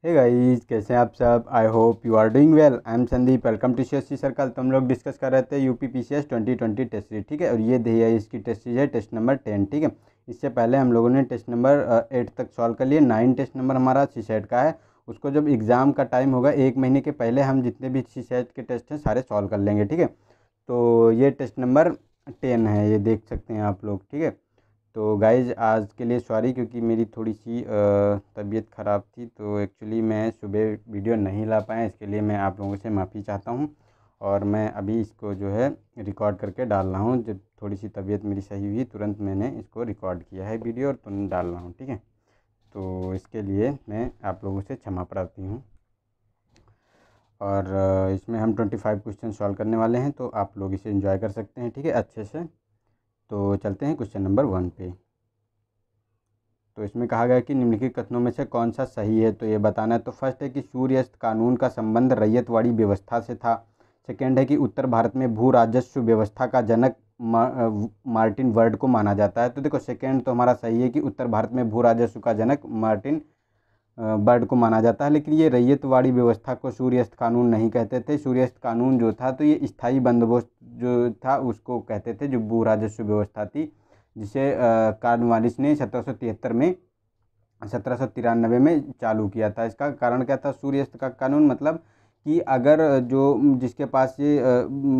Hey guys, कैसे हैं आप सब। I hope you are doing well. I am Sandeep. Welcome to CSC circle. तो हम लोग डिस्कस कर रहे थे यूपी PCS 2020 टेस्ट सीरीज, ठीक है। और ये दी है इसकी टेस्ट सीरीज है टेस्ट नंबर 10, ठीक है। इससे पहले हम लोगों ने टेस्ट नंबर 8 तक सॉल्व कर लिए। 9 टेस्ट नंबर हमारा CSAT का है। उसको जब एग्ज़ाम का टाइम होगा 1 महीने के पहले हम जितने भी CSAT के टेस्ट हैं सारे सॉल्व कर लेंगे, ठीक है। तो ये टेस्ट नंबर 10 है, ये देख सकते हैं आप लोग, ठीक है। तो गाइज़ आज के लिए सॉरी, क्योंकि मेरी थोड़ी सी तबीयत ख़राब थी, तो एक्चुअली मैं सुबह वीडियो नहीं ला पाया। इसके लिए मैं आप लोगों से माफ़ी चाहता हूँ। और मैं अभी इसको जो है रिकॉर्ड करके डाल रहा हूँ। जब थोड़ी सी तबीयत मेरी सही हुई तुरंत मैंने इसको रिकॉर्ड किया है वीडियो और तुरंत डाल रहा हूँ, ठीक है। तो इसके लिए मैं आप लोगों से क्षमा प्रार्थी हूँ। और इसमें हम 25 क्वेश्चन सॉल्व करने वाले हैं, तो आप लोग इसे एंजॉय कर सकते हैं, ठीक है, अच्छे से। तो चलते हैं क्वेश्चन नंबर 1 पे। तो इसमें कहा गया कि निम्नलिखित कथनों में से कौन सा सही है, तो ये बताना है। तो फर्स्ट है कि सूर्यास्त कानून का संबंध रैयतवाड़ी व्यवस्था से था। सेकेंड है कि उत्तर भारत में भू राजस्व व्यवस्था का जनक मार्टिन वर्ड को माना जाता है। तो देखो सेकेंड तो हमारा सही है कि उत्तर भारत में भू राजस्व का जनक मार्टिन बर्ड को माना जाता है। लेकिन ये रैयतवाड़ी व्यवस्था को सूर्यास्त कानून नहीं कहते थे। सूर्यास्त कानून जो था तो ये स्थायी बंदोबस्त जो था उसको कहते थे, जो भू राजस्व व्यवस्था थी, जिसे कॉर्नवालिस ने 1793 में चालू किया था। इसका कारण क्या था? सूर्यास्त का कानून मतलब कि अगर जो जिसके पास ये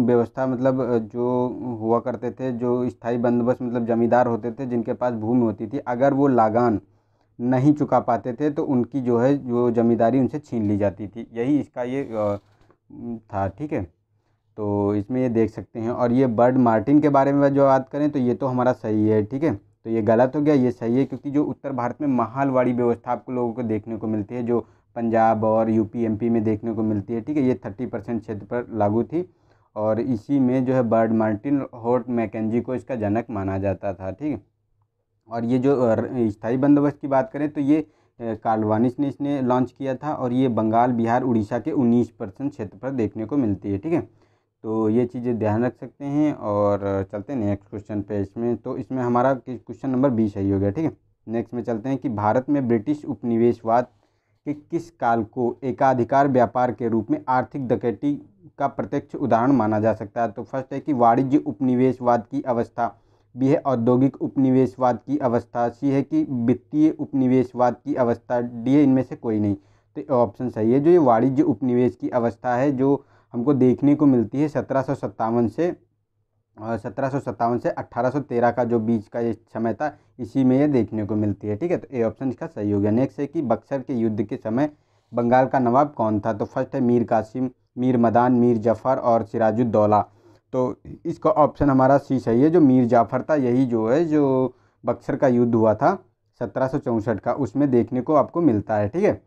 व्यवस्था मतलब जो हुआ करते थे, जो स्थायी बंदोबस्त मतलब जमींदार होते थे जिनके पास भूमि होती थी, अगर वो लागान नहीं चुका पाते थे तो उनकी जो है जो जमींदारी उनसे छीन ली जाती थी। यही इसका ये था, ठीक है। तो इसमें ये देख सकते हैं। और ये बर्ड मार्टिन के बारे में जो बात करें तो ये तो हमारा सही है, ठीक है। तो ये गलत हो गया, ये सही है, क्योंकि जो उत्तर भारत में महालवाड़ी व्यवस्था आपको लोगों को देखने को मिलती है, जो पंजाब और यूपी MP में देखने को मिलती है, ठीक है, ये 30% क्षेत्र पर लागू थी। और इसी में जो है बर्ड मार्टिन हॉर्ट मैकेंजी को इसका जनक माना जाता था, ठीक है। और ये जो स्थायी बंदोबस्त की बात करें तो ये काल्वानिस ने इसने लॉन्च किया था। और ये बंगाल, बिहार, उड़ीसा के 19% क्षेत्र पर देखने को मिलती है, ठीक है। तो ये चीज़ें ध्यान रख सकते हैं। और चलते हैं नेक्स्ट क्वेश्चन पे। इसमें तो इसमें हमारा क्वेश्चन नंबर 20 सही हो गया, ठीक है। नेक्स्ट में चलते हैं कि भारत में ब्रिटिश उपनिवेशवाद के किस काल को एकाधिकार व्यापार के रूप में आर्थिक डकैती का प्रत्यक्ष उदाहरण माना जा सकता है। तो फर्स्ट है कि वाणिज्य उपनिवेशवाद की अवस्था। बी है औद्योगिक उपनिवेशवाद की अवस्था। सी है कि वित्तीय उपनिवेशवाद की अवस्था। डी है इनमें से कोई नहीं। तो ऑप्शन सही है, जो ये वाणिज्य उपनिवेश की अवस्था है, जो हमको देखने को मिलती है 1757 से 1813 का जो बीच का ये समय था, इसी में ये देखने को मिलती है, ठीक है। तो ए ऑप्शन इसका सही हो गया। नेक्स्ट है कि बक्सर के युद्ध के समय बंगाल का नवाब कौन था। तो फर्स्ट है मीर कासिम, मीर मदान, मीर जफ़र और सिराजुद्दौला। तो इसका ऑप्शन हमारा सी सही है, जो मीर जाफ़र था, यही जो है जो बक्सर का युद्ध हुआ था 1764 का, उसमें देखने को आपको मिलता है, ठीक है।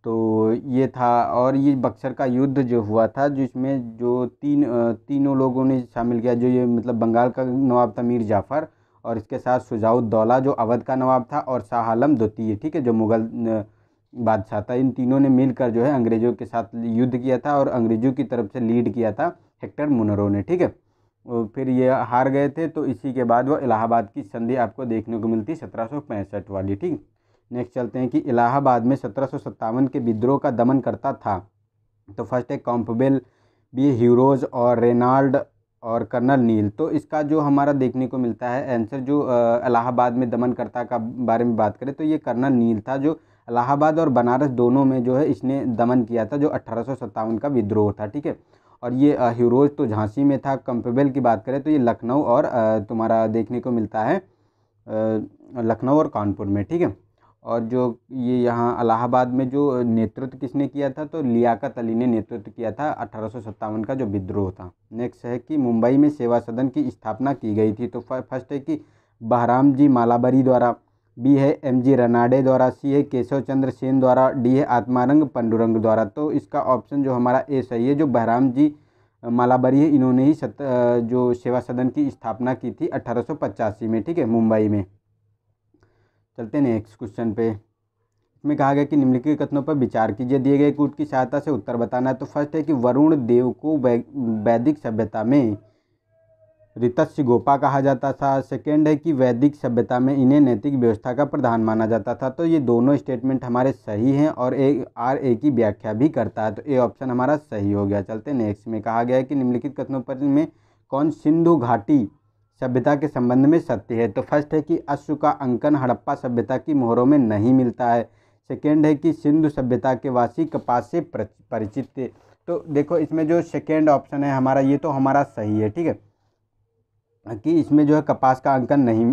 तो ये था। और ये बक्सर का युद्ध जो हुआ था, जिसमें जो तीनों लोगों ने शामिल किया, जो ये मतलब बंगाल का नवाब था मीर जाफ़र, और इसके साथ शुजाउद्दौला जो अवध का नवाब था, और शाह आलम द्वितीय, ठीक है, जो मुग़ल बादशाह था। इन तीनों ने मिलकर जो है अंग्रेज़ों के साथ युद्ध किया था, और अंग्रेज़ों की तरफ से लीड किया था हेक्टर मुनरो ने, ठीक है। और फिर ये हार गए थे, तो इसी के बाद वो इलाहाबाद की संधि आपको देखने को मिलती 1765 वाली, ठीक। नेक्स्ट चलते हैं कि इलाहाबाद में 1757 के विद्रोह का दमन करता था। तो फर्स्ट है कॉम्पबेल, बी ह्यूरोज और रेनाल्ड और कर्नल नील। तो इसका जो हमारा देखने को मिलता है आंसर, जो इलाहाबाद में दमनकर्ता का बारे में बात करें तो ये कर्नल नील था, जो इलाहाबाद और बनारस दोनों में जो है इसने दमन किया था, जो 1857 का विद्रोह था, ठीक है। और ये ह्यूरोज तो झांसी में था। कॉम्पबेल की बात करें तो ये लखनऊ और तुम्हारा देखने को मिलता है लखनऊ और कानपुर में, ठीक है। और जो ये यहाँ इलाहाबाद में जो नेतृत्व किसने किया था, तो लियाकत अली ने नेतृत्व किया था 1857 का जो विद्रोह था। नेक्स्ट है कि मुंबई में सेवा सदन की स्थापना की गई थी। तो फर्स्ट है कि बहराम जी मालाबरी द्वारा, बी है MG रनाडे द्वारा, सी है केशव चंद्र सेन द्वारा, डी है आत्मारंग पंडुरंग द्वारा। तो इसका ऑप्शन जो हमारा ए सही है, जो बहराम जी मालाबरी है, इन्होंने ही जो सेवा सदन की स्थापना की थी 1885 में, ठीक है, मुंबई में। चलते हैं नेक्स्ट क्वेश्चन पे। इसमें कहा गया कि निम्नलिखित कथनों पर विचार कीजिए, दिए गए कूट की सहायता से उत्तर बताना है। तो फर्स्ट है कि वरुण देव को वैदिक सभ्यता में ऋतस्य गोपा कहा जाता था। सेकेंड है कि वैदिक सभ्यता में इन्हें नैतिक व्यवस्था का प्रधान माना जाता था। तो ये दोनों स्टेटमेंट हमारे सही हैं और ए की व्याख्या भी करता है, तो ए ऑप्शन हमारा सही हो गया। चलते नेक्स्ट में कहा गया है कि निम्नलिखित कथनों पर में कौन सिंधु घाटी सभ्यता के संबंध में सत्य है। तो फर्स्ट है कि अश्व का अंकन हड़प्पा सभ्यता की मोहरों में नहीं मिलता है। सेकेंड है कि सिंधु सभ्यता के वासी कपास से परिचित थे। तो देखो इसमें जो सेकेंड ऑप्शन है हमारा, ये तो हमारा सही है, ठीक है, कि इसमें जो है कपास का अंकन नहीं,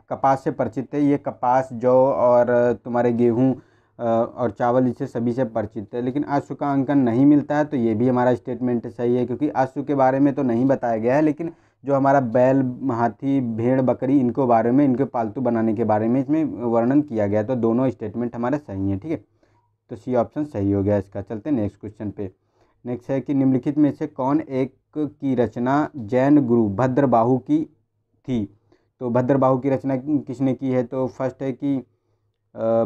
कपास से परिचित है। ये कपास, जौ और तुम्हारे गेहूँ और चावल, इससे सभी से परिचित है। लेकिन अश्व का अंकन नहीं मिलता है, तो ये भी हमारा स्टेटमेंट सही है, क्योंकि अश्व के बारे में तो नहीं बताया गया है, लेकिन जो हमारा बैल, हाथी, भेड़, बकरी, इनको बारे में, इनके पालतू बनाने के बारे में इसमें वर्णन किया गया है। तो दोनों स्टेटमेंट हमारे सही हैं, ठीक है, तो सी ऑप्शन सही हो गया इसका। चलते हैं नेक्स्ट क्वेश्चन पे। नेक्स्ट है कि निम्नलिखित में से कौन एक की रचना जैन गुरु भद्रबाहु की थी। तो भद्रबाहु की रचना किसने की है। तो फर्स्ट है कि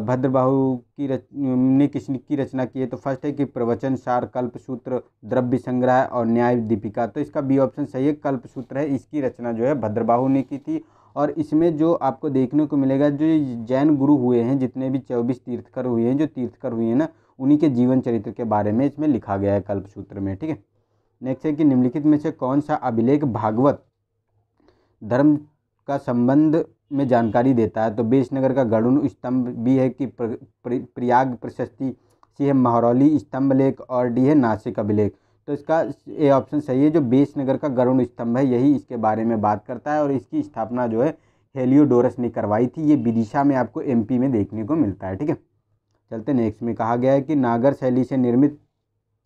भद्रबाहु ने किसकी रचना की है। तो फर्स्ट है कि प्रवचन सार, कल्पसूत्र, द्रव्य संग्रह और न्याय दीपिका। तो इसका बी ऑप्शन सही है, कल्पसूत्र है, इसकी रचना जो है भद्रबाहु ने की थी। और इसमें जो आपको देखने को मिलेगा, जो जैन गुरु हुए हैं, जितने भी 24 तीर्थकर हुए हैं, जो तीर्थकर हुए हैं ना, उन्हीं के जीवन चरित्र के बारे में इसमें लिखा गया है कल्पसूत्र में, ठीक है। नेक्स्ट है कि निम्नलिखित में से कौन सा अभिलेख भागवत धर्म का संबंध में जानकारी देता है। तो बेशनगर का गरुड़ स्तंभ, बी है कि प्रयाग प्रशस्ति, सी है महरौली स्तंभ लेख और डी है नासिक अभिलेख। तो इसका ए ऑप्शन सही है, जो बेशनगर का गरुड़ स्तंभ है यही इसके बारे में बात करता है, और इसकी स्थापना जो है हेलियोडोरस ने करवाई थी। ये विदिशा में आपको एमपी में देखने को मिलता है, ठीक है। चलते नेक्स्ट में कहा गया है कि नागर शैली से निर्मित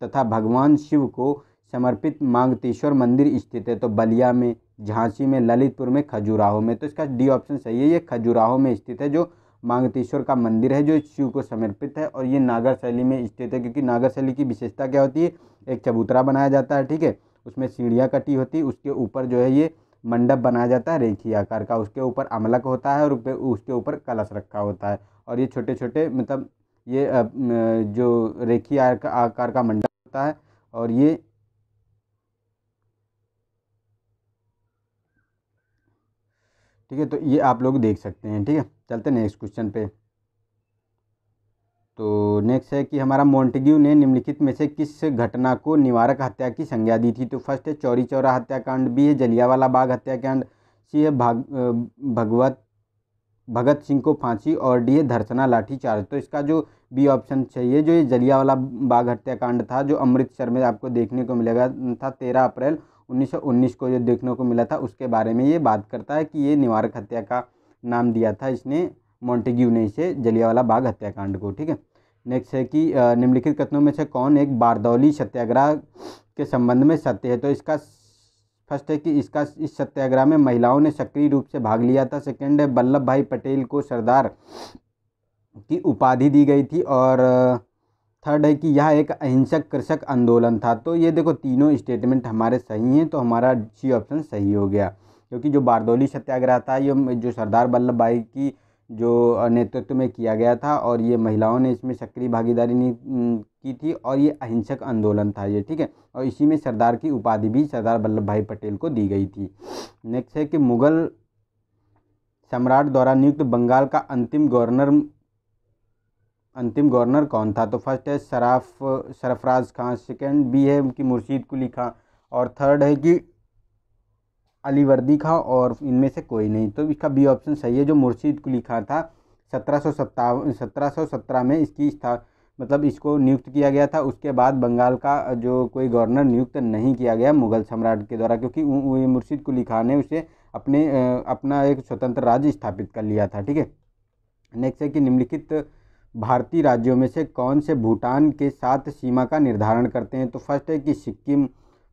तथा भगवान शिव को समर्पित मांगतेश्वर मंदिर स्थित है। तो बलिया में, झांसी में, ललितपुर में, खजुराहो में। तो इसका डी ऑप्शन सही है, ये खजुराहो में स्थित है जो मांगतेश्वर का मंदिर है, जो शिव को समर्पित है, और ये नागर शैली में स्थित है। क्योंकि नागर शैली की विशेषता क्या होती है, एक चबूतरा बनाया जाता है, ठीक है, उसमें सीढ़ियाँ कटी होती है, उसके ऊपर जो है ये मंडप बनाया जाता है रेखी आकार का, उसके ऊपर अमलक होता है और उसके ऊपर कलश रखा होता है, और ये छोटे छोटे मतलब ये जो रेखी आकार का मंडप होता है, और ये ठीक है, तो ये आप लोग देख सकते हैं, ठीक है। चलते नेक्स्ट क्वेश्चन पे। तो नेक्स्ट है कि हमारा मोंटेग्यू ने निम्नलिखित में से किस घटना को निवारक हत्या की संज्ञा दी थी। तो फर्स्ट है चौरी चौरा हत्याकांड, बी है जलियांवाला बाग हत्याकांड, सी है भगत सिंह को फांसी, और डी है धरसना लाठीचार्ज। तो इसका जो बी ऑप्शन चाहिए, जो ये जलियांवाला बाग हत्याकांड था, जो अमृतसर में आपको देखने को मिलेगा था 13 अप्रैल 1919 को जो देखने को मिला था, उसके बारे में ये बात करता है कि ये निवारक हत्या का नाम दिया था इसने, मोंटेग्यू ने इसे, जलियांवाला बाग हत्याकांड को, ठीक है। नेक्स्ट है कि निम्नलिखित कथनों में से कौन एक बारदौली सत्याग्रह के संबंध में सत्य है। तो इसका फर्स्ट है कि इस सत्याग्रह में महिलाओं ने सक्रिय रूप से भाग लिया था। सेकंड है वल्लभ भाई पटेल को सरदार की उपाधि दी गई थी, और थर्ड है कि यह एक अहिंसक कृषक आंदोलन था। तो ये देखो तीनों स्टेटमेंट हमारे सही हैं, तो हमारा सी ऑप्शन सही हो गया, क्योंकि जो बारदौली सत्याग्रह था ये जो सरदार वल्लभ भाई की जो नेतृत्व में किया गया था, और ये महिलाओं ने इसमें सक्रिय भागीदारी की थी, और ये अहिंसक आंदोलन था ये, ठीक है, और इसी में सरदार की उपाधि भी सरदार वल्लभ भाई पटेल को दी गई थी। नेक्स्ट है कि मुगल सम्राट द्वारा नियुक्त बंगाल का अंतिम गवर्नर कौन था। तो फर्स्ट है सरफराज खां, सेकंड बी है कि मुर्शीद कुली खां, और थर्ड है कि अलीवर्दी खां, और इनमें से कोई नहीं। तो इसका बी ऑप्शन सही है, जो मुर्शीद कुली खां था 1717 में इसकी मतलब इसको नियुक्त किया गया था। उसके बाद बंगाल का जो कोई गवर्नर नियुक्त नहीं किया गया मुगल सम्राट के द्वारा, क्योंकि मुर्शीद कुली खां ने उसे अपना एक स्वतंत्र राज्य स्थापित कर लिया था, ठीक है। नेक्स्ट है कि निम्नलिखित भारतीय राज्यों में से कौन से भूटान के साथ सीमा का निर्धारण करते हैं। तो फर्स्ट है कि सिक्किम,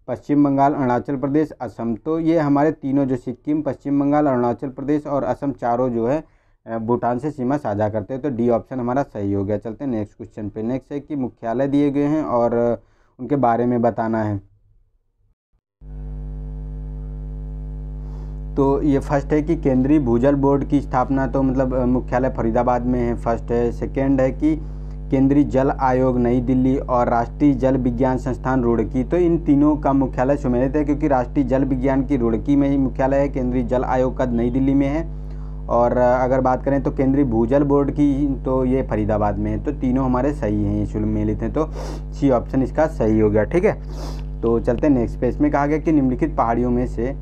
पश्चिम बंगाल, अरुणाचल प्रदेश, असम। तो ये हमारे तीनों जो सिक्किम, पश्चिम बंगाल, अरुणाचल प्रदेश और असम, चारों जो है भूटान से सीमा साझा करते हैं। तो डी ऑप्शन हमारा सही हो गया। चलते हैं नेक्स्ट क्वेश्चन पे। नेक्स्ट है कि मुख्यालय दिए गए हैं और उनके बारे में बताना है। तो ये फर्स्ट है कि केंद्रीय भूजल बोर्ड की स्थापना, तो मतलब मुख्यालय फरीदाबाद में है, फर्स्ट है। सेकंड है कि केंद्रीय जल आयोग नई दिल्ली और राष्ट्रीय जल विज्ञान संस्थान रुड़की। तो इन तीनों का मुख्यालय सुमेलित है, क्योंकि राष्ट्रीय जल विज्ञान की रुड़की में ही मुख्यालय है, केंद्रीय जल आयोग का नई दिल्ली में है, और अगर बात करें तो केंद्रीय भूजल बोर्ड की तो ये फरीदाबाद में है। तो तीनों हमारे सही हैं, ये सुमेलित हैं, तो सी ऑप्शन इसका सही हो गया। ठीक है, तो चलते हैं नेक्स्ट पेज में। कहा गया कि निम्नलिखित पहाड़ियों में से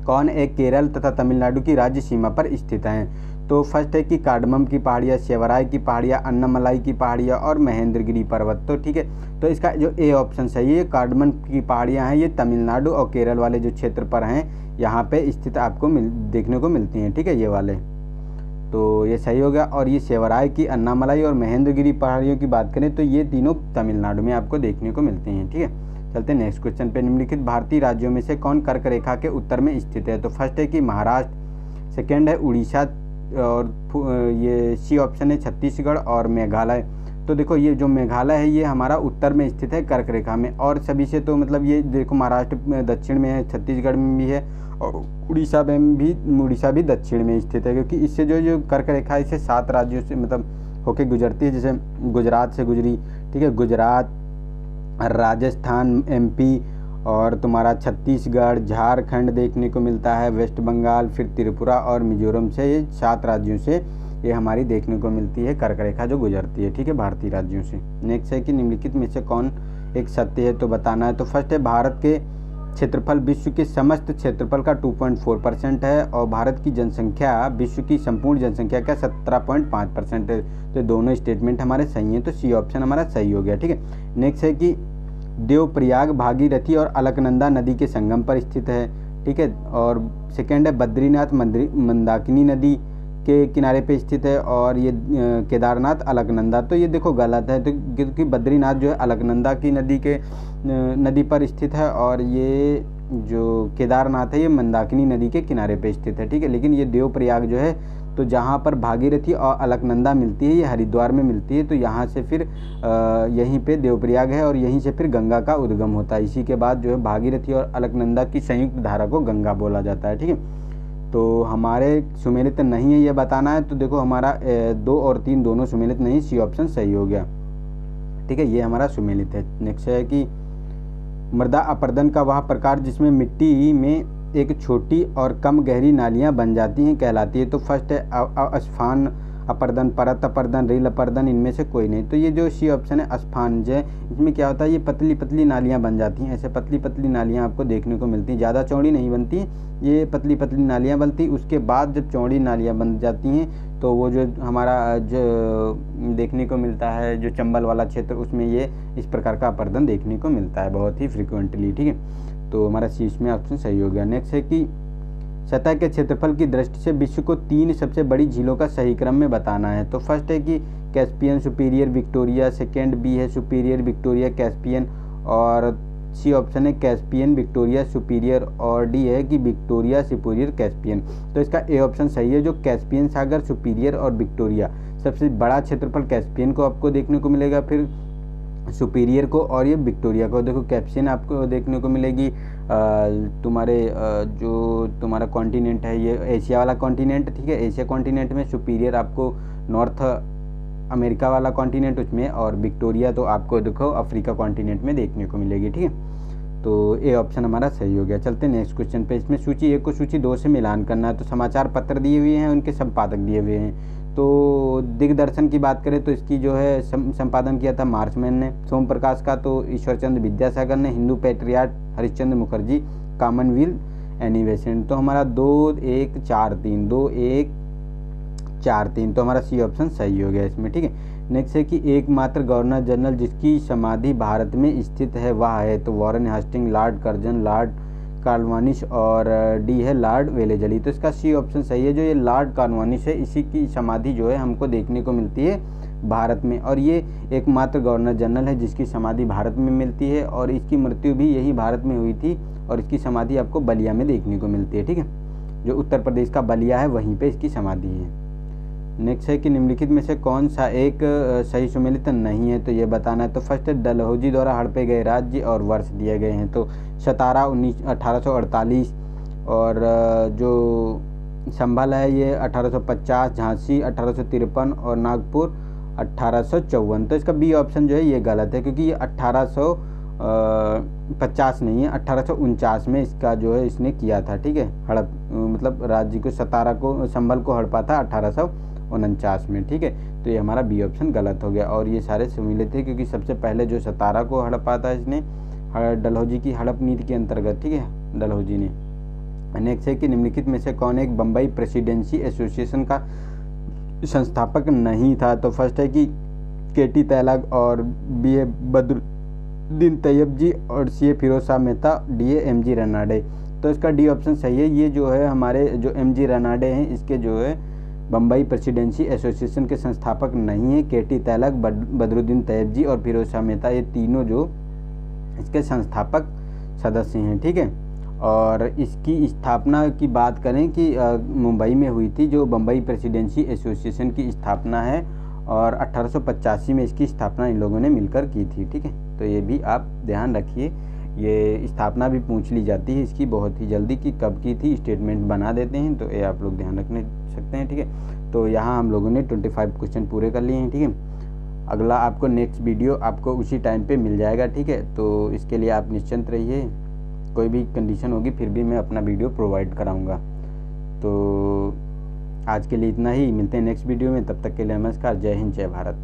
कौन एक केरल तथा तमिलनाडु की राज्य सीमा पर स्थित हैं। तो फर्स्ट है कि कार्डमम की पहाड़ियाँ, सेवराय की पहाड़ियाँ, अन्नामलाई की पहाड़ियाँ और महेंद्रगिरी पर्वत। तो ठीक है, तो इसका जो ए ऑप्शन सही है, कार्डमम की पहाड़ियाँ हैं, ये तमिलनाडु और केरल वाले जो क्षेत्र पर हैं यहाँ पे स्थित आपको देखने को मिलती हैं। ठीक है, ये वाले, तो ये सही हो गया। और ये सेवराय की, अन्नामलाई और महेंद्रगिरी पहाड़ियों की बात करें तो ये तीनों तमिलनाडु में आपको देखने को मिलती हैं। ठीक है, चलते हैं नेक्स्ट क्वेश्चन पे। निम्नलिखित भारतीय राज्यों में से कौन कर्क रेखा के उत्तर में स्थित है। तो फर्स्ट है कि महाराष्ट्र, सेकेंड है उड़ीसा, और ये सी ऑप्शन है छत्तीसगढ़ और मेघालय। तो देखो ये जो मेघालय है ये हमारा उत्तर में स्थित है कर्क रेखा में, और सभी से तो मतलब ये देखो महाराष्ट्र में दक्षिण में है, छत्तीसगढ़ में भी है, और उड़ीसा भी दक्षिण में स्थित है, क्योंकि इससे जो कर्क रेखा है इसे 7 राज्यों से मतलब होके गुजरती है, जैसे गुजरात से गुजरी। ठीक है, गुजरात, राजस्थान, एमपी और तुम्हारा छत्तीसगढ़, झारखंड देखने को मिलता है, वेस्ट बंगाल, फिर त्रिपुरा और मिजोरम से, ये 7 राज्यों से ये हमारी देखने को मिलती है कर्क रेखा जो गुजरती है। ठीक है, भारतीय राज्यों से। नेक्स्ट है कि निम्नलिखित में से कौन एक सत्य है, तो बताना है। तो फर्स्ट है भारत के क्षेत्रफल विश्व के समस्त क्षेत्रफल का 2.4% है, और भारत की जनसंख्या विश्व की संपूर्ण जनसंख्या का 17.5% है। तो दोनों स्टेटमेंट हमारे सही हैं, तो सी ऑप्शन हमारा सही हो गया। ठीक है, नेक्स्ट है कि देवप्रयाग भागीरथी और अलकनंदा नदी के संगम पर स्थित है। ठीक है, और सेकेंड है बद्रीनाथ मंदाकिनी नदी के किनारे पे स्थित है, और ये केदारनाथ अलकनंदा। तो ये देखो गलत है, तो क्योंकि बद्रीनाथ जो है अलकनंदा की नदी पर स्थित है, और ये जो केदारनाथ है ये मंदाकिनी नदी के किनारे पे स्थित है। ठीक है, लेकिन ये देवप्रयाग जो है तो जहाँ पर भागीरथी और अलकनंदा मिलती है ये हरिद्वार में मिलती है, तो यहाँ से फिर यहीं पे देवप्रयाग है, और यहीं से फिर गंगा का उद्गम होता है। इसी के बाद जो है भागीरथी और अलकनंदा की संयुक्त धारा को गंगा बोला जाता है। ठीक है, तो हमारे सुमेलित नहीं है ये बताना है। तो देखो हमारा 2 और 3 दोनों सुमेलित नहीं, सी ऑप्शन सही हो गया। ठीक है, ये हमारा सुमेलित है। नेक्स्ट है कि मृदा अपरदन का वह प्रकार जिसमें मिट्टी में एक छोटी और कम गहरी नालियां बन जाती हैं कहलाती है। तो फर्स्ट है अस्फान अपरदन, परत अपरदन, रेल अपरदन, इनमें से कोई नहीं। तो ये जो सी ऑप्शन है अस्फान जो है, इसमें क्या होता है, ये पतली पतली नालियां बन जाती हैं, ऐसे पतली पतली नालियां आपको देखने को मिलती हैं, ज़्यादा चौड़ी नहीं बनती, ये पतली पतली नालियां बनती। उसके बाद जब चौड़ी नालियां बन जाती हैं तो वो जो हमारा जो देखने को मिलता है जो चंबल वाला क्षेत्र, उसमें ये इस प्रकार का अपरदन देखने को मिलता है बहुत ही फ्रिक्वेंटली। ठीक है, तो हमारा सी इसमें ऑप्शन सही हो गया। नेक्स्ट है कि सतह के क्षेत्रफल की दृष्टि से विश्व को 3 सबसे बड़ी झीलों का सही क्रम में बताना है। तो फर्स्ट है कि Caspian, Superior, Victoria, second B है सुपीरियर, विक्टोरिया, कैस्पियन, और सी ऑप्शन है कैस्पियन, विक्टोरिया, सुपीरियर, और डी है कि विक्टोरिया, सुपीरियर, कैस्पियन। तो इसका ए ऑप्शन सही है, जो कैस्पियन सागर, सुपीरियर और विक्टोरिया, सबसे बड़ा क्षेत्रफल कैस्पियन को आपको देखने को मिलेगा, फिर सुपीरियर को और ये विक्टोरिया को। देखो कैप्शन आपको देखने को मिलेगी तुम्हारे जो तुम्हारा कॉन्टिनेंट है ये एशिया वाला कॉन्टिनेंट। ठीक है, एशिया कॉन्टिनेंट में, सुपीरियर आपको नॉर्थ अमेरिका वाला कॉन्टिनेंट उसमें, और विक्टोरिया तो आपको देखो अफ्रीका कॉन्टिनेंट में देखने को मिलेगी। ठीक है, तो ए ऑप्शन हमारा सही हो गया। चलते हैं नेक्स्ट क्वेश्चन पे। इसमें सूची 1 को सूची 2 से मिलान करना है। तो समाचार पत्र दिए हुए हैं, उनके संपादक दिए हुए हैं। तो दिग्दर्शन की बात करें तो इसकी जो है संपादन किया था मार्चमैन ने। सोम प्रकाश का तो ईश्वरचंद्र विद्यासागर ने। हिंदू पैट्रियाट हरिश्चंद्र मुखर्जी। कॉमनवेल्थ एनिवेशन। तो हमारा 2-1-4-3 2-1-4-3 तो हमारा सी ऑप्शन सही हो गया इसमें। ठीक है, नेक्स्ट है कि एकमात्र गवर्नर जनरल जिसकी समाधि भारत में स्थित है वह है। तो Warren Hasting, Lord Curzon, Lord Cornwallis, और डी है लॉर्ड वेलेजली। तो इसका सी ऑप्शन सही है, जो ये लॉर्ड कॉर्नवालिस है इसी की समाधि जो है हमको देखने को मिलती है भारत में, और ये एकमात्र गवर्नर जनरल है जिसकी समाधि भारत में मिलती है, और इसकी मृत्यु भी यही भारत में हुई थी, और इसकी समाधि आपको बलिया में देखने को मिलती है। ठीक है, जो उत्तर प्रदेश का बलिया है वहीं पे इसकी समाधि है। नेक्स्ट है कि निम्नलिखित में से कौन सा एक सही सुमेलित नहीं है, तो ये बताना है। तो फर्स्ट है डलहौजी द्वारा हड़पे गए राज्य और वर्ष दिए गए हैं। तो सतारा 1848, और जो संभल है ये 1850, झांसी 1853, और नागपुर 1854। तो इसका बी ऑप्शन जो है ये गलत है, क्योंकि ये 1850 नहीं है, 1849 में इसका जो है इसने किया था, ठीक है। हड़प मतलब राज्य को, सतारा को, संभल को हड़पा था 1849 में, ठीक है। तो ये हमारा बी ऑप्शन गलत हो गया। और ये सारे सम्मिलित थे, क्योंकि सबसे पहले जो सतारा को हड़पा था इसने डलहौजी की हड़प नीति के अंतर्गत, ठीक है, डलहौजी ने। नेक्स्ट है कि निम्नलिखित में से कौन एक बम्बई प्रेसिडेंसी एसोसिएशन का संस्थापक नहीं था। तो फर्स्ट है कि केटी तैलग और बी.ए. बद्रुद्दीन तैयब जी और C A. Firoz Shah Mehta, D A. M G. Ranade. तो इसका डी ऑप्शन सही है। ये जो है हमारे जो एम.जी. रनाडे हैं, इसके जो है बम्बई प्रेसिडेंसी एसोसिएशन के संस्थापक नहीं है। केटी तैलग, बद्रुद्दीन तैयब जी और फिरोज शाह मेहता, ये तीनों जो इसके संस्थापक सदस्य हैं, ठीक है। और इसकी स्थापना की बात करें कि मुंबई में हुई थी, जो बम्बई प्रेसिडेंसी एसोसिएशन की स्थापना है, और 1885 में इसकी स्थापना इन लोगों ने मिलकर की थी, ठीक है। तो ये भी आप ध्यान रखिए, ये स्थापना भी पूछ ली जाती है इसकी बहुत ही जल्दी कि कब की थी, स्टेटमेंट बना देते हैं, तो ये आप लोग ध्यान रखने सकते हैं, ठीक है। तो यहाँ हम लोगों ने 25 क्वेश्चन पूरे कर लिए हैं, ठीक है। अगला आपको नेक्स्ट वीडियो आपको उसी टाइम पे मिल जाएगा, ठीक है। तो इसके लिए आप निश्चिंत रहिए, कोई भी कंडीशन होगी फिर भी मैं अपना वीडियो प्रोवाइड कराऊंगा। तो आज के लिए इतना ही, मिलते हैं नेक्स्ट वीडियो में, तब तक के लिए नमस्कार, जय हिंद, जय भारत।